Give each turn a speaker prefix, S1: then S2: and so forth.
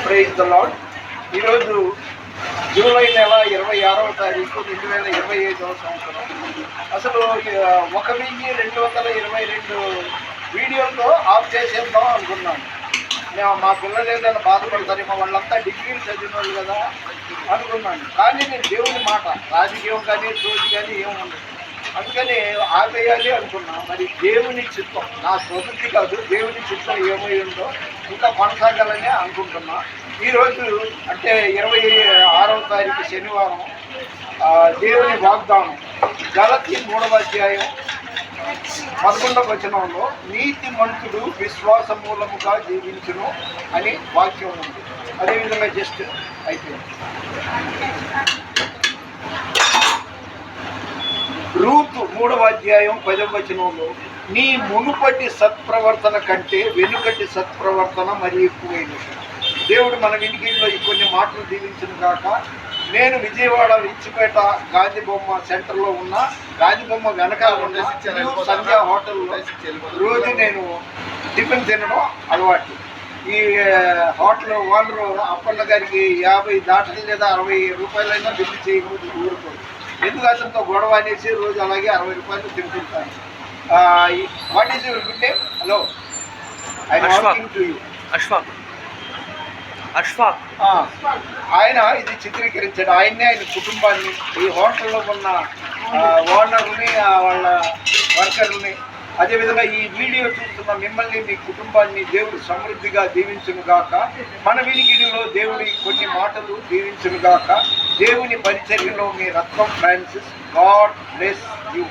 S1: Praise the Lord. ఈరోజు July నెల 26వ తారీఖు 2025వ సంవత్సరం. అసలు 1222 వీడియోలతో ఆఫ్ చేసేద్దాం అనుకున్నాను. మా పిల్లలు ఏదైనా బాధపడతారేమో, వాళ్ళంతా డిగ్రీలు చదివిన వాళ్ళు కదా అనుకున్నాను. కానీ నేను దేవుని మాట, రాజకీయం కానీ సోచి కానీ ఏముండదు, అందుకని ఆపేయాలి అనుకున్నా. మరి దేవుని చిత్తం, నా స్వబుద్ధి కాదు, దేవుని చిత్తం ఏమై ఉందో ఇంకా కొనసాగాలని అనుకుంటున్నా. ఈరోజు అంటే 26వ తారీఖు శనివారం దేవుని వాగ్దానం గలతీ 3వ అధ్యాయం 11వ వచనంలో నీతిమంతుడు విశ్వాస మూలముగా జీవించును అని వాక్యం ఉంది. అదేవిధంగా జస్ట్ అయిపోయింది. రూతు 3వ అధ్యాయం 10వ వచనంలో నీ మునుపటి సత్ప్రవర్తన కంటే వెనుకటి సత్ప్రవర్తన మరి ఎక్కువైనది. దేవుడు మన వినికిడిలో ఈ కొన్ని మాటలు దీవించిన కాక. నేను విజయవాడ రిచ్చిపేట గాంధీబొమ్మ సెంటర్లో ఉన్న గాంధీబొమ్మ వెనకాల ఉన్న సంధ్యా హోటల్లో రోజు నేను టిఫిన్ తినడం అలవాటు. ఈ హోటల్ ఓనరు అప్పన్న గారికి 50 దాటలు లేదా 60 రూపాయలైనా బిల్లు చేయకూడదు ఊరుకోదు. ఎందుకు అతనితో గొడవ అనేసి రోజు అలాగే 60 రూపాయలు తింటుంటాను. What is your good name? Hello, I walking to you. Ashfaq. ఆయన ఇది చిత్రీకరించాడు. ఆయన్నే, ఆయన కుటుంబాన్ని, ఈ హోటల్లో ఉన్న ఓనర్ని, వాళ్ళ వర్కర్ని, అదేవిధంగా ఈ వీడియో చూస్తున్న మిమ్మల్ని, మీ కుటుంబాన్ని దేవుడు సమృద్ధిగా దీవించును గాక. మన వినికిడిలో దేవుడి కొన్ని మాటలు దీవించును గాక. దేవుని పరిచర్యలో మీ రత్నం ఫ్రాన్సిస్. God bless you.